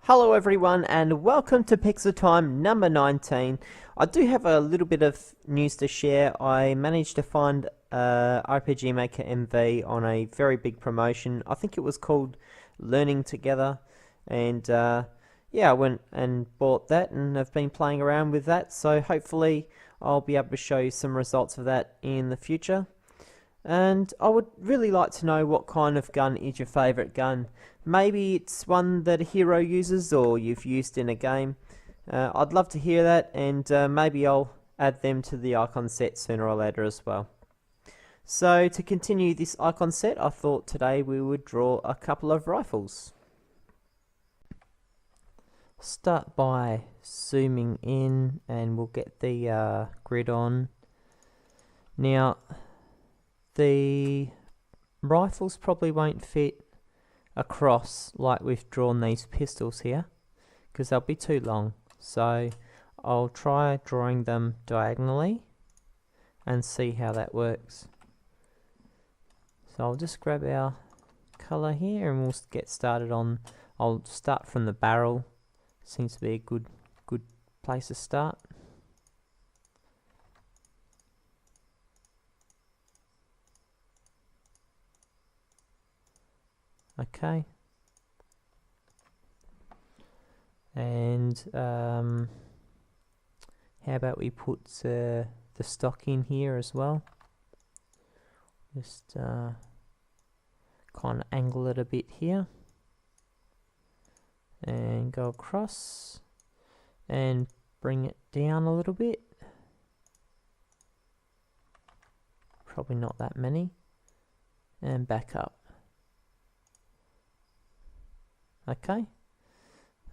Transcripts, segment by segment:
Hello everyone and welcome to PixelTime number 19. I do have a little bit of news to share. I managed to find RPG Maker MV on a very big promotion. I think it was called Learning Together, and yeah, I went and bought that and have been playing around with that, so hopefully I'll be able to show you some results of that in the future. And I would really like to know what kind of gun is your favourite gun. Maybe it's one that a hero uses or you've used in a game. I'd love to hear that, and maybe I'll add them to the icon set sooner or later as well. So to continue this icon set, I thought today we would draw a couple of rifles. Start by zooming in and we'll get the grid on. Now, the rifles probably won't fit across like we've drawn these pistols here, because they'll be too long. So I'll try drawing them diagonally and see how that works. So I'll just grab our color here and we'll get started on, I'll start from the barrel. Seems to be a good place to start. Okay, and how about we put the stock in here as well? Just kind of angle it a bit here and go across and bring it down a little bit. Probably not that many, and back up. Okay,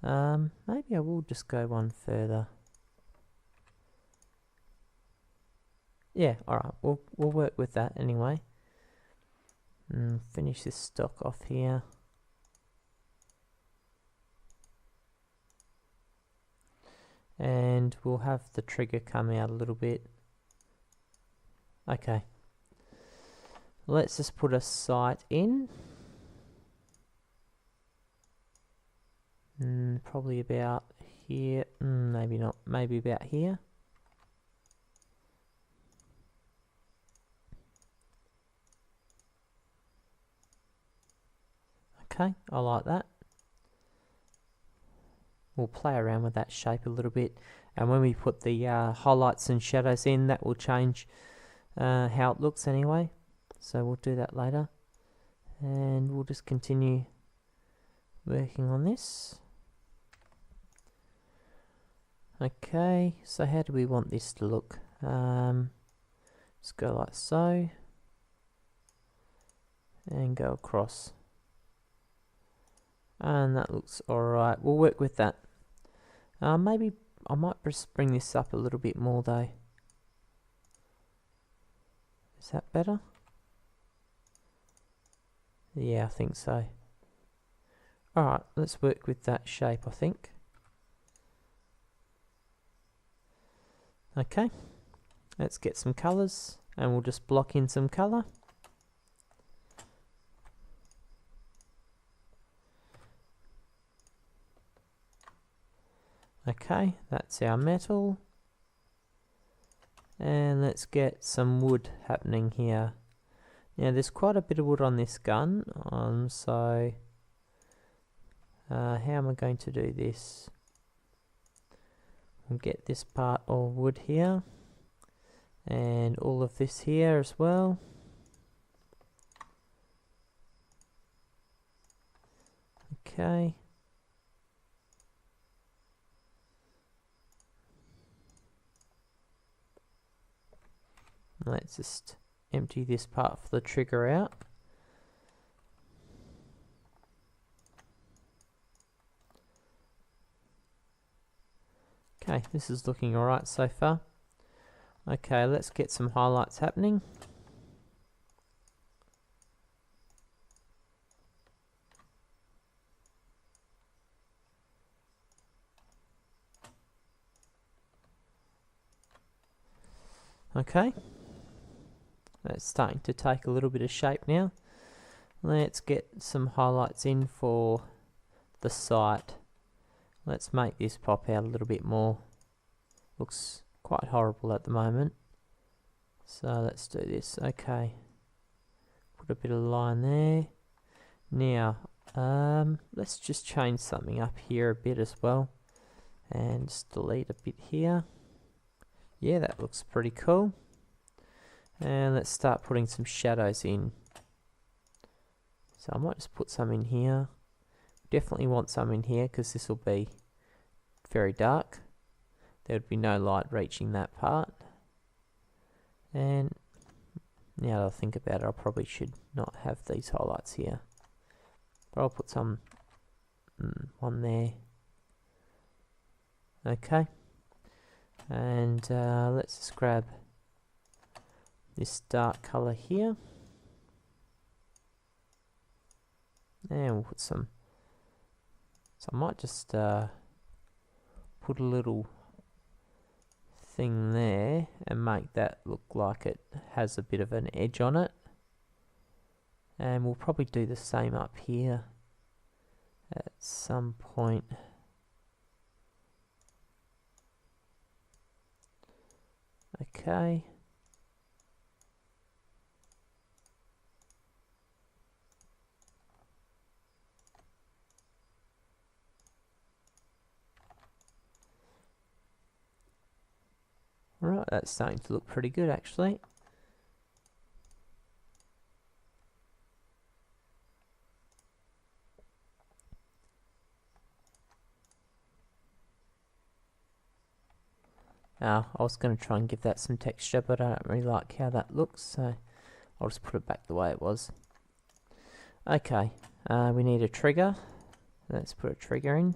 maybe I will just go one further. Yeah, alright, we'll work with that anyway. Finish this stock off here. And we'll have the trigger come out a little bit. Okay, let's just put a sight in. Probably about here, maybe not, maybe about here. Okay, I like that. We'll play around with that shape a little bit, and when we put the highlights and shadows in, that will change how it looks anyway. So we'll do that later, and we'll just continue working on this. Okay, so how do we want this to look? Just go like so, and go across. And that looks alright, we'll work with that. Maybe I might just bring this up a little bit more though. Is that better? Yeah, I think so. Alright, let's work with that shape, I think. Okay, let's get some colours and we'll just block in some colour. Okay, that's our metal. And let's get some wood happening here. Now there's quite a bit of wood on this gun, so how am I going to do this? We'll get this part all wood here, and all of this here as well. Okay. Let's just empty this part for the trigger out. Okay, this is looking alright so far. Okay, let's get some highlights happening. Okay, that's starting to take a little bit of shape now. Let's get some highlights in for the sight. Let's make this pop out a little bit more. Looks quite horrible at the moment. So let's do this. Okay. Put a bit of line there. Now, let's just change something up here a bit as well. And just delete a bit here. Yeah, that looks pretty cool. And let's start putting some shadows in. So I might just put some in here. Definitely want some in here because this will be very dark. There would be no light reaching that part. And now that I think about it, I probably should not have these highlights here. But I'll put some one there. Okay. And let's just grab this dark color here. And we'll put some. So I might just put a little thing there and make that look like it has a bit of an edge on it. And we'll probably do the same up here at some point. Okay. Alright, that's starting to look pretty good actually. I was going to try and give that some texture, but I don't really like how that looks, so I'll just put it back the way it was. Okay, we need a trigger. Let's put a trigger in.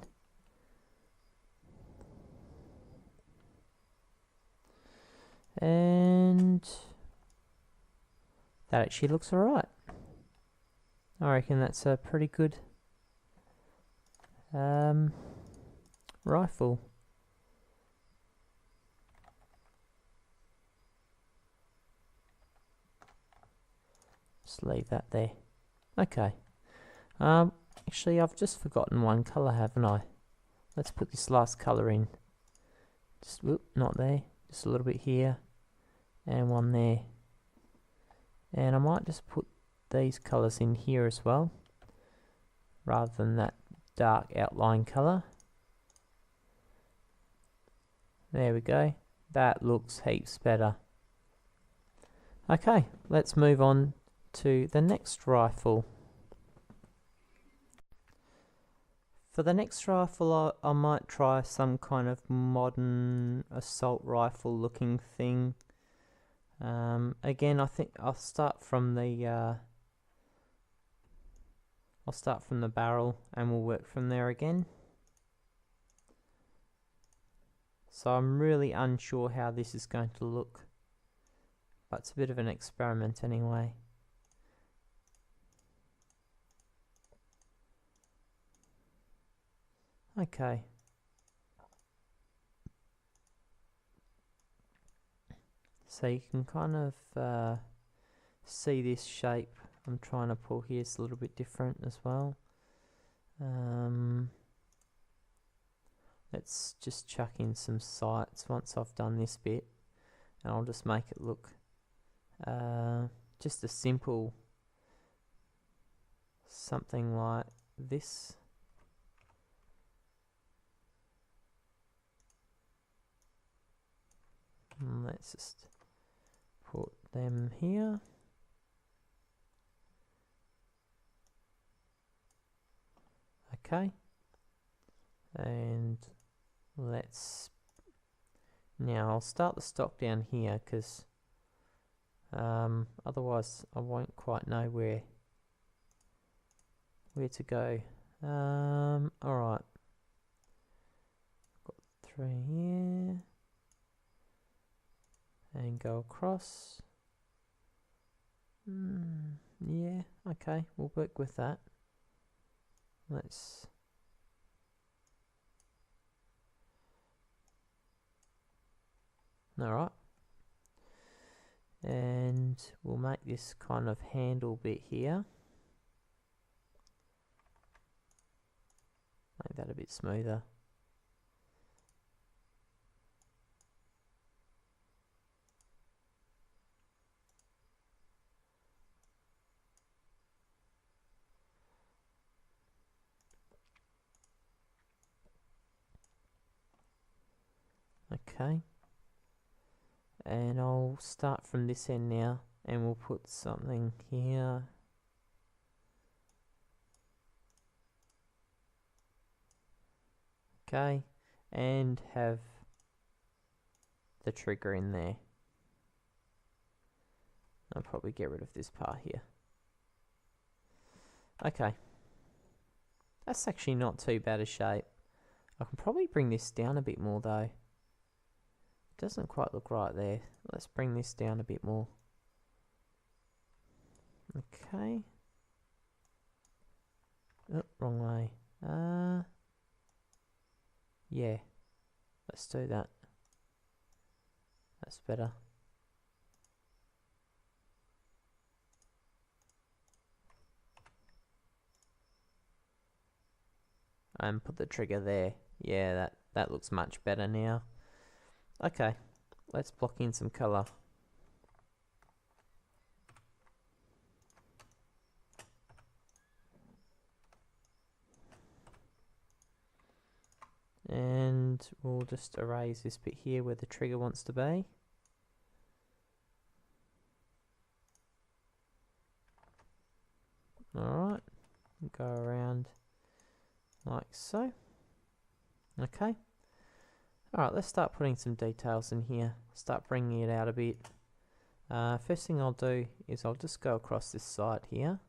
And that actually looks alright. I reckon that's a pretty good rifle. Just leave that there. Okay. Actually, I've just forgotten one colour, haven't I? Let's put this last colour in. Just, whoop, not there. Just a little bit here. And one there. And I might just put these colours in here as well, rather than that dark outline colour. There we go. That looks heaps better. Okay, let's move on to the next rifle. For the next rifle, I might try some kind of modern assault rifle looking thing. Again, I think I'll start from the barrel and we'll work from there again. So I'm really unsure how this is going to look, but it's a bit of an experiment anyway. Okay. So you can kind of see this shape I'm trying to pull here is a little bit different as well. Let's just chuck in some sights once I've done this bit, and I'll just make it look just a simple something like this. And let's just put them here. Okay, and now I'll start the stock down here because otherwise I won't quite know where to go. Alright, got 3 here and go across. Yeah, okay, we'll work with that. Let's alright, and we'll make this kind of handle bit here, make that a bit smoother. Okay. And I'll start from this end now, and we'll put something here. Okay, and have the trigger in there. I'll probably get rid of this part here. Okay, that's actually not too bad a shape. I can probably bring this down a bit more though. It doesn't quite look right there. Let's bring this down a bit more. Okay. Oh, wrong way. Yeah, let's do that. That's better. And put the trigger there. Yeah, that looks much better now. Okay, let's block in some color. And we'll just erase this bit here where the trigger wants to be. Alright, go around like so. Okay. Alright, let's start putting some details in here. Start bringing it out a bit. First thing I'll do is I'll just go across this side here.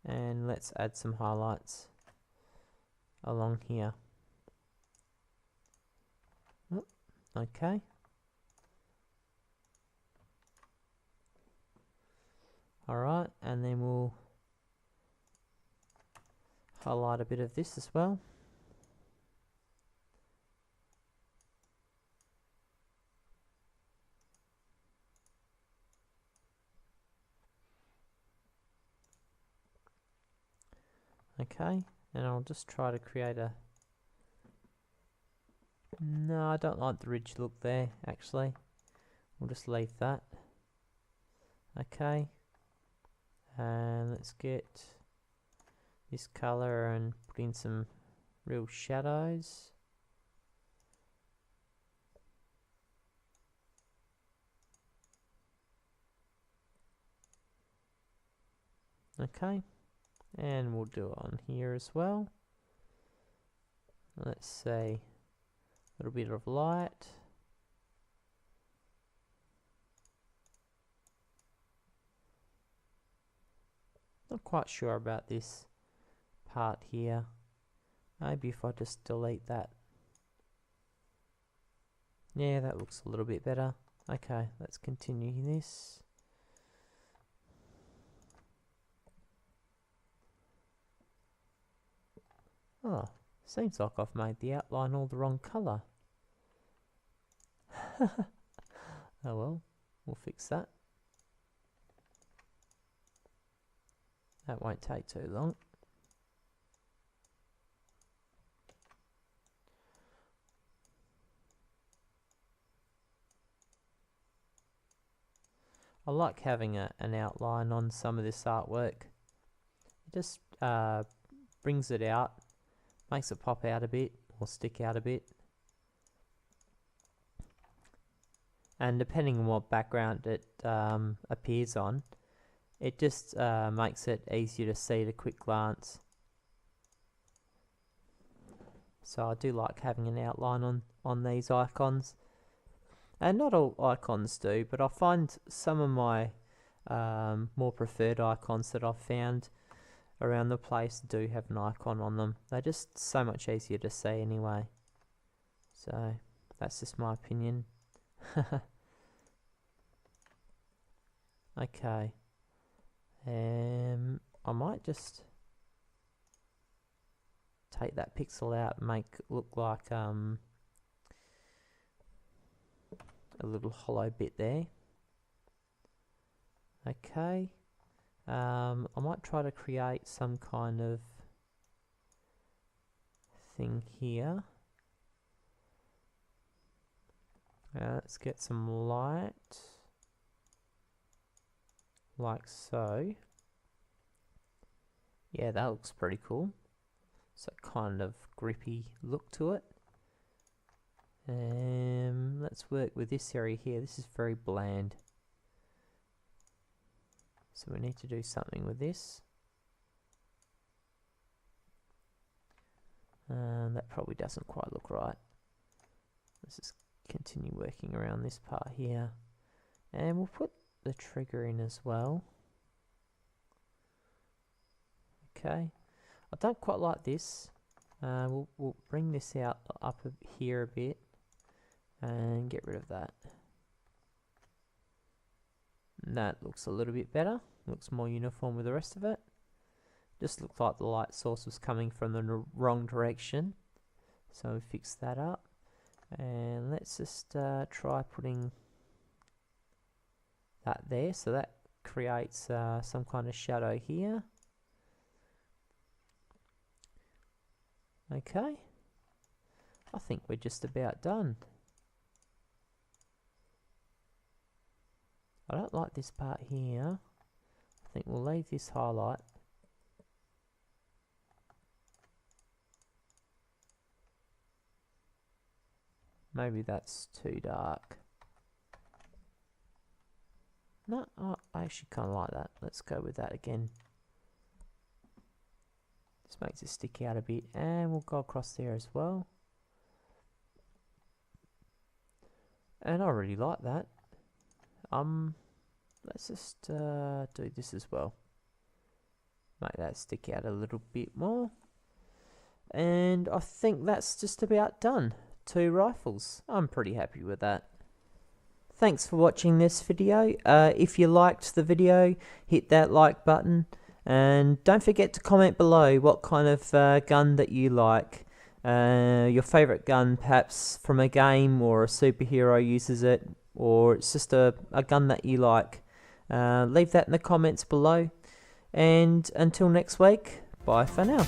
And let's add some highlights along here. Okay. Alright, and then we'll highlight a bit of this as well. Okay, and I'll just try to create a... No, I don't like the ridge look there, actually. We'll just leave that. Okay, and let's get this color and put in some real shadows. Okay, and we'll do it on here as well. Let's say a little bit of light. Not quite sure about this part here. Maybe if I just delete that. Yeah, that looks a little bit better. Okay, let's continue this. Oh, seems like I've made the outline all the wrong colour. Oh well, we'll fix that. That won't take too long. I like having an outline on some of this artwork. It just brings it out, makes it pop out a bit or stick out a bit. And depending on what background it appears on, it just makes it easier to see at a quick glance. So I do like having an outline on these icons. And not all icons do, but I find some of my more preferred icons that I've found around the place do have an icon on them. They're just so much easier to see anyway. So that's just my opinion. Okay. I might just take that pixel out and make it look like a little hollow bit there. Okay. I might try to create some kind of thing here. Let's get some light, like so. Yeah, that looks pretty cool. So kind of grippy look to it. Let's work with this area here. This is very bland. So we need to do something with this. That probably doesn't quite look right. Let's just continue working around this part here. And we'll put the trigger in as well. Okay. I don't quite like this. We'll bring this out up here a bit and get rid of that. And that looks a little bit better. Looks more uniform with the rest of it. Just looked like the light source was coming from the wrong direction. So we fix that up. And let's just try putting that there. So that creates some kind of shadow here. Okay. I think we're just about done. I don't like this part here. I think we'll leave this highlight. Maybe that's too dark. No, I actually kind of like that. Let's go with that again. This makes it stick out a bit, and we'll go across there as well. And I really like that. Let's just do this as well. Make that stick out a little bit more. And I think that's just about done. 2 rifles. I'm pretty happy with that. Thanks for watching this video. If you liked the video, hit that like button. And don't forget to comment below what kind of gun that you like. Your favourite gun, perhaps from a game or a superhero uses it, or it's just a gun that you like. Leave that in the comments below. And until next week, bye for now.